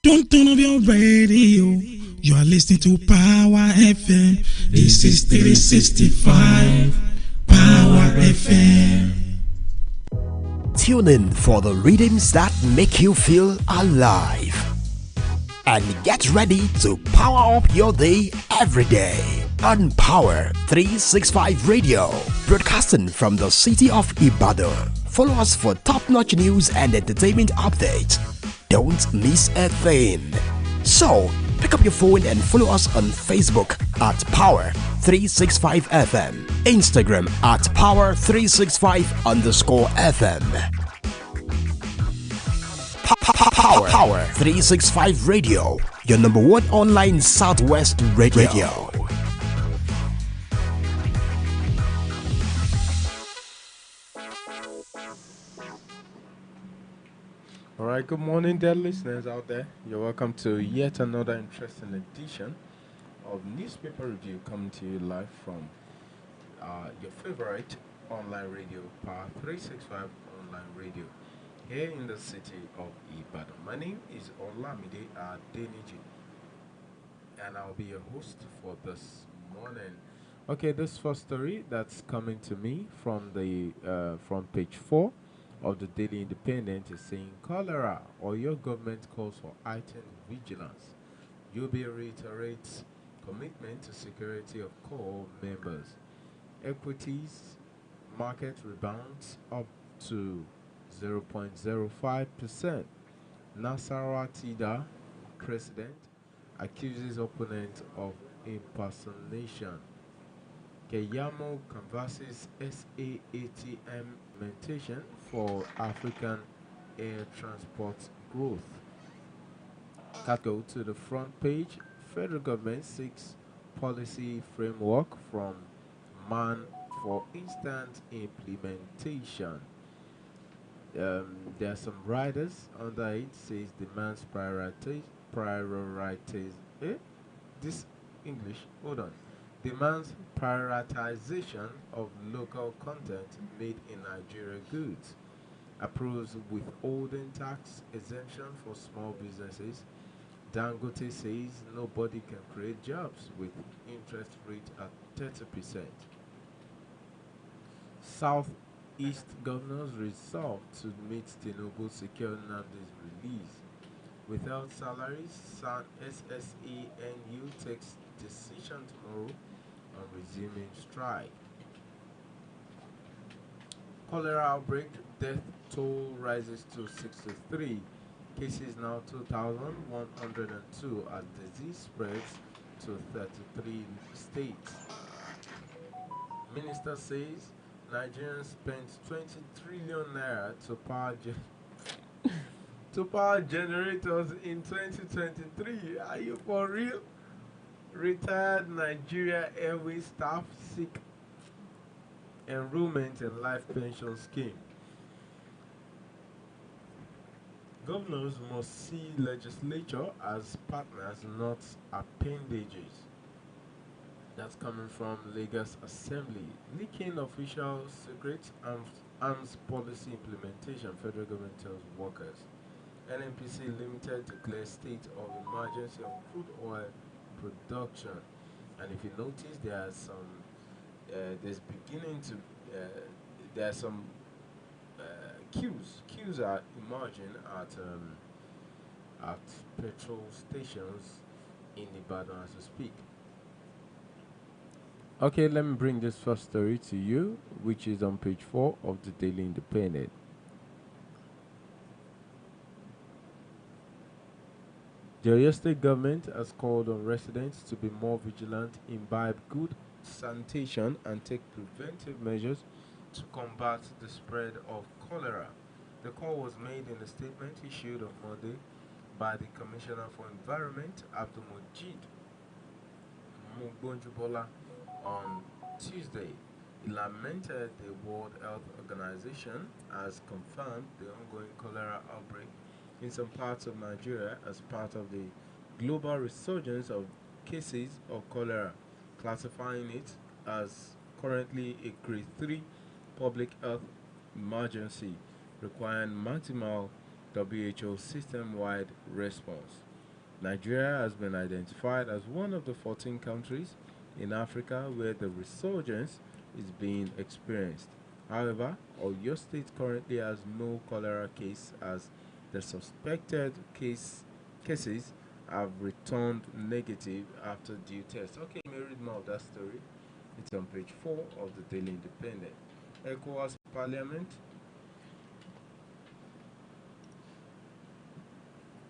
Don't turn off your radio. You are listening to Power FM. This is 365 Power FM. Tune in for the rhythms that make you feel alive. And get ready to power up your day every day on Power 365 Radio, broadcasting from the city of Ibadan. Follow us for top-notch news and entertainment updates. Don't miss a thing. So, pick up your phone and follow us on Facebook at Power 365 FM, Instagram at Power365_FM. Power 365 Radio, your number one online Southwest radio. Alright, good morning, dear listeners out there. You're welcome to yet another interesting edition of Newspaper Review, coming to you live from your favorite online radio, Power 365 Online Radio, here in the city of Ibadan. My name is Olamide Adeniji, and I'll be your host for this morning. Okay, this first story that's coming to me from the from page 4 of the Daily Independent is saying cholera, or your government calls for heightened vigilance. UB reiterates commitment to security of core members. Equities market rebounds up to 0.05%. Nasarawa Tida, president, accuses opponent of impersonation. Keyamo canvasses SAATM implementation for African air transport growth. Can't go to the front page. Federal government seeks policy framework from MAN for instant implementation. There are some riders under it. Says demands this English. Hold on. Demands prioritization of local content made in Nigeria goods. Approves withholding tax exemption for small businesses. Dangote says nobody can create jobs with interest rate at 30%. Southeast governors resolve to meet Tinubu secure Nnamdi's release. Without salaries, SSENU takes decision tomorrow on resuming strike. Cholera outbreak, death toll rises to 63. Cases now 2,102 as disease spreads to 33 states. Minister says Nigerians spent 20 trillion naira to power generators in 2023. Are you for real? Retired Nigeria Airways staff seek enrollment in life pension scheme. Governors must see legislature as partners, not appendages. That's coming from Lagos Assembly. Leaking official secrets, arms policy implementation, federal government tells workers. NNPC Limited declares state of emergency on crude oil production. And if you notice, there are some there are some queues are emerging at petrol stations in Ibadan as we speak. Okay, let me bring this first story to you, which is on page 4 of the Daily Independent. The Oyo State government has called on residents to be more vigilant, imbibe good sanitation, and take preventive measures to combat the spread of cholera. The call was made in a statement issued on Monday by the Commissioner for Environment, Abdulmojid Mugbonjubola, on Tuesday. He lamented the World Health Organization has confirmed the ongoing cholera outbreak in some parts of Nigeria as part of the global resurgence of cases of cholera, classifying it as currently a grade 3 public health emergency requiring maximal WHO system-wide response. Nigeria has been identified as one of the 14 countries in Africa where the resurgence is being experienced. However, Oyo State currently has no cholera case as the suspected cases have returned negative after due tests. Okay, you may read more of that story. It's on page 4 of the Daily Independent. ECOWAS Parliament.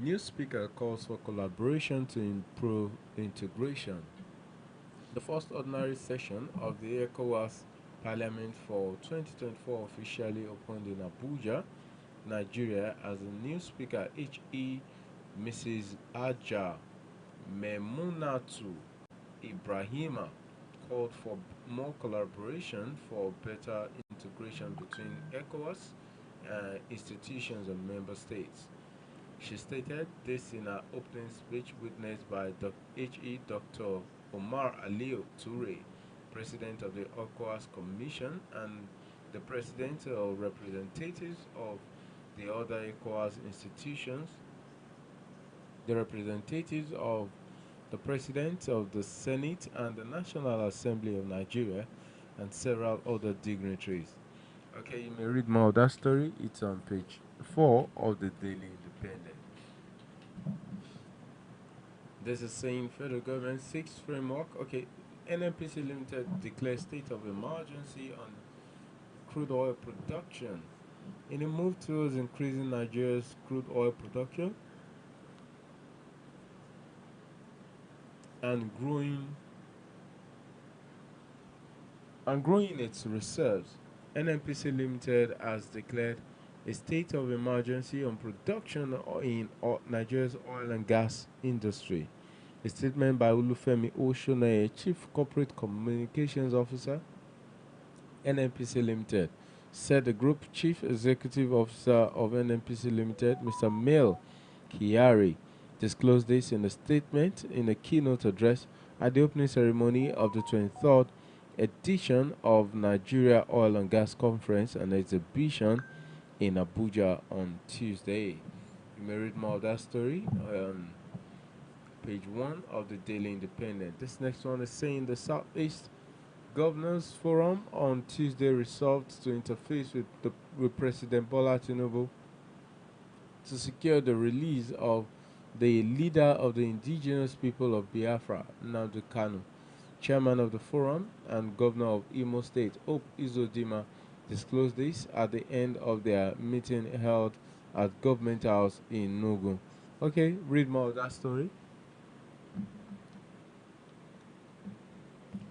New speaker calls for collaboration to improve integration. The first ordinary session of the ECOWAS Parliament for 2024 officially opened in Abuja, Nigeria, as a new speaker, H.E. Mrs. Aja Memunatu Ibrahima, called for more collaboration for better integration between ECOWAS institutions and member states. She stated this in her opening speech witnessed by H.E. Dr. Omar Aliu Toure, President of the ECOWAS Commission, and the President or representatives of the other ECOWAS institutions, the representatives of the President of the Senate and the National Assembly of Nigeria, and several other dignitaries. Okay, you may read more of that story. It's on page 4 of the Daily Independent. This is saying federal government seeks framework. Okay, NNPC Limited declares state of emergency on crude oil production. In a move towards increasing Nigeria's crude oil production and growing its reserves, NNPC Limited has declared a state of emergency on production in Nigeria's oil and gas industry. A statement by Olufemi Oshoneye, Chief Corporate Communications Officer, NNPC Limited, said the Group Chief Executive Officer of NNPC Limited, Mr. Mel Kiari, disclosed this in a statement in a keynote address at the opening ceremony of the 23rd edition of Nigeria Oil and Gas Conference and Exhibition in Abuja on Tuesday. You may read more of that story on page 1 of the Daily Independent. This next one is saying the Southeast Governors Forum on Tuesday resolved to interface with President Bola Tinubu to secure the release of the leader of the indigenous people of Biafra, Nnamdi Kanu. Chairman of the forum and Governor of Imo State, Hope Izodima, disclosed this at the end of their meeting held at Government House in Nugu. Okay, read more of that story.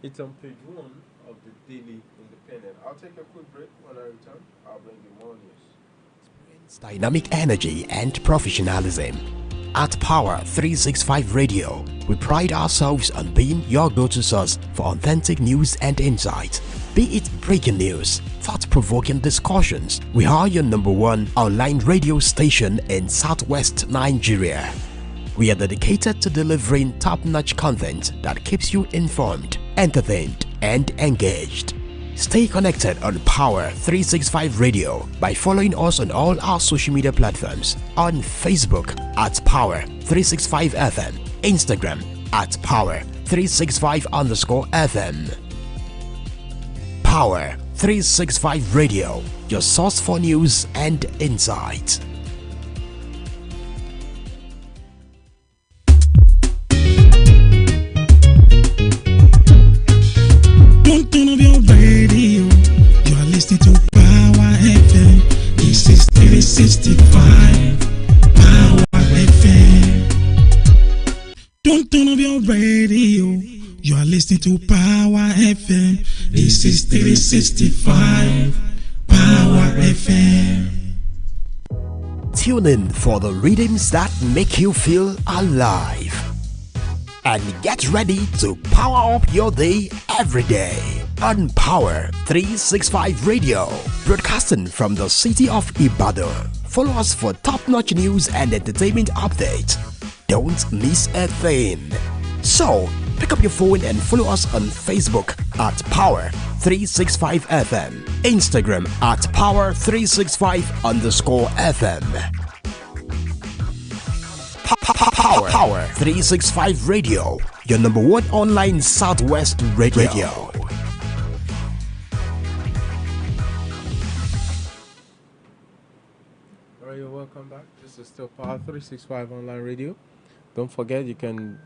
It's on page 1 of the Daily Independent. I'll take a quick break. When I return, I'll bring you more news. Dynamic energy and professionalism. At Power 365 Radio, we pride ourselves on being your go-to source for authentic news and insight. Be it breaking news, thought-provoking discussions, we are your #1 online radio station in Southwest Nigeria. We are dedicated to delivering top-notch content that keeps you informed, entertained, and engaged. Stay connected on Power 365 Radio by following us on all our social media platforms. On Facebook at Power 365 FM, Instagram at Power 365_FM. Power 365 Radio, your source for news and insight. Don't turn off your radio. You are listening to Power FM. This is 365 Power FM. Don't turn off your radio. You are listening to Power FM. This is 365 Power FM. Tune in for the rhythms that make you feel alive. And get ready to power up your day every day on Power 365 Radio, broadcasting from the city of Ibadan. Follow us for top-notch news and entertainment updates. Don't miss a thing. So, pick up your phone and follow us on Facebook at Power 365 FM, Instagram at Power365_FM. Power 365 Radio, your number one online Southwest radio. Alright, you're welcome back. This is still Power 365 online radio. Don't forget you can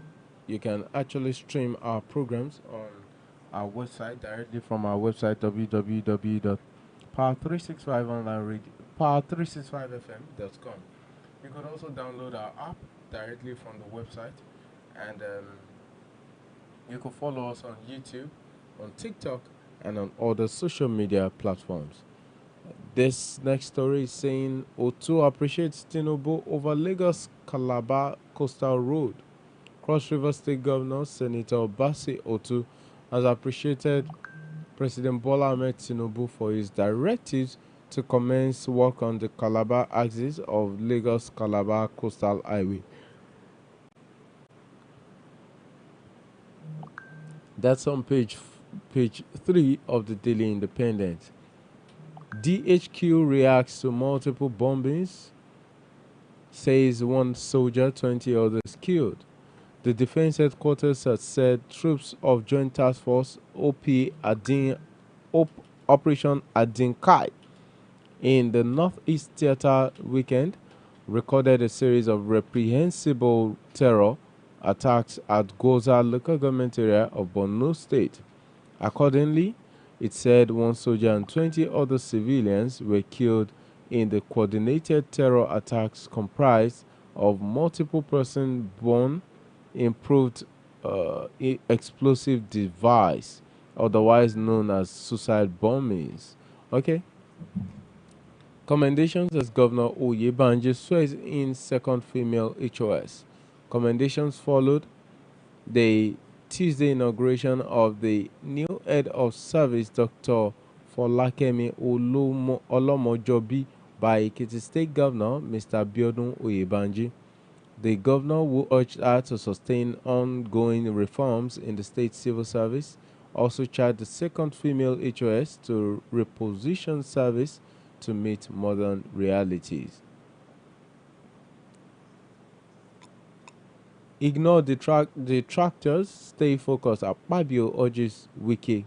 actually stream our programs on our website directly from our website www.power365online radio power365fm.com. You could also download our app directly from the website, and you can follow us on YouTube, on TikTok, and on other social media platforms. This next story is saying O2 appreciates Tinubu over Lagos Calabar Coastal Road. Cross River State Governor Senator Basi Otu has appreciated President Bola Ahmed Tinubu for his directives to commence work on the Calabar axis of Lagos Calabar Coastal Highway. That's on page 3 of the Daily Independent. DHQ reacts to multiple bombings, says one soldier, 20 others killed. The Defense Headquarters has said troops of Joint Task Force Operation Adinkai in the Northeast Theater weekend recorded a series of reprehensible terror attacks at Goza local government area of Borno State. Accordingly, it said one soldier and 20 other civilians were killed in the coordinated terror attacks comprised of multiple person-borne improved explosive device, otherwise known as suicide bombings. Okay. Commendations as Governor Oyebanji swears in second female HOS. Commendations followed the Tuesday inauguration of the new head of service, Dr. Folakemi Olomojobi, by Ekiti State Governor, Mr. Biodun Oyebanji. The governor, who urged her to sustain ongoing reforms in the state civil service, also charged the second female HOS to reposition service to meet modern realities. Ignore detractors, stay focused. Akpabio urges Wiki.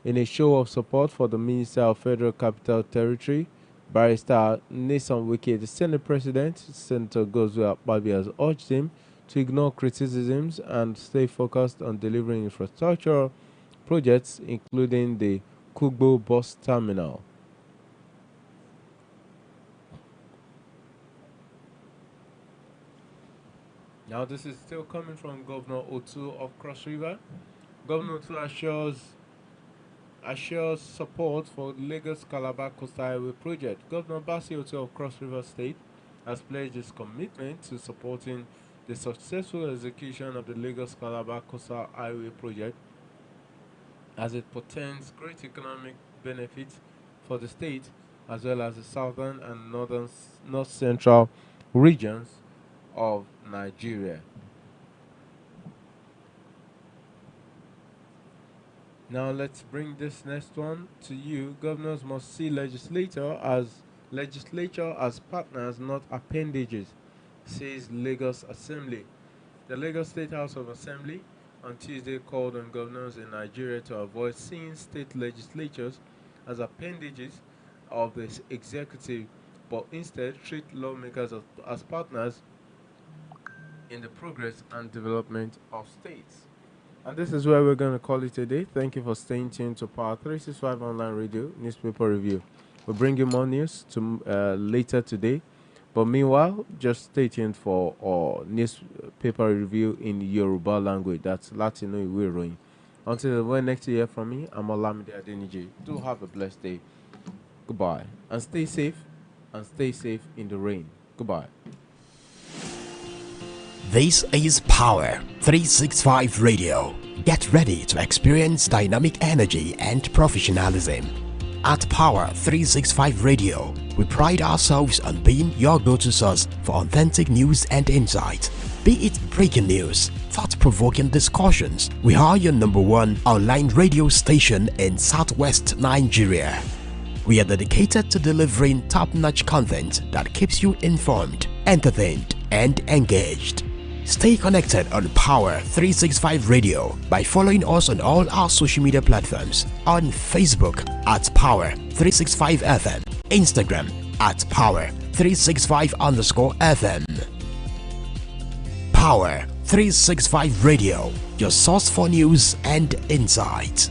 In a show of support for the Minister of Federal Capital Territory, Barrister Nyesom Wike, the Senate President, Senator Godswill Akpabio, has urged him to ignore criticisms and stay focused on delivering infrastructural projects, including the Kugbo bus terminal. Now, this is still coming from Governor Otu of Cross River. Governor Otu assures support for Lagos Calabar Coastal Highway project. Governor Basi Otu of Cross River State has pledged his commitment to supporting the successful execution of the Lagos Calabar Coastal Highway project, as it portends great economic benefits for the state as well as the southern and north central regions of Nigeria. Now let's bring this next one to you. Governors must see legislature as partners, not appendages, says Lagos Assembly. The Lagos State House of Assembly on Tuesday called on governors in Nigeria to avoid seeing state legislatures as appendages of the executive, but instead treat lawmakers as partners in the progress and development of states. And this is where we're going to call it a day. Thank you for staying tuned to Power 365 Online Radio Newspaper Review. We'll bring you more news later today. But meanwhile, just stay tuned for our newspaper review in Yoruba language. That's Latino Iwe. Until when next you hear from me, I'm Olamide Adeniji. Do have a blessed day. Goodbye. And stay safe in the rain. Goodbye. This is Power 365 Radio. Get ready to experience dynamic energy and professionalism. At Power 365 Radio, we pride ourselves on being your go-to source for authentic news and insight. Be it breaking news, thought-provoking discussions, we are your number one online radio station in Southwest Nigeria. We are dedicated to delivering top-notch content that keeps you informed, entertained, and engaged. Stay connected on Power 365 Radio by following us on all our social media platforms. On Facebook at Power 365 FM, Instagram at Power 365_FM. Power 365 Radio, your source for news and insights.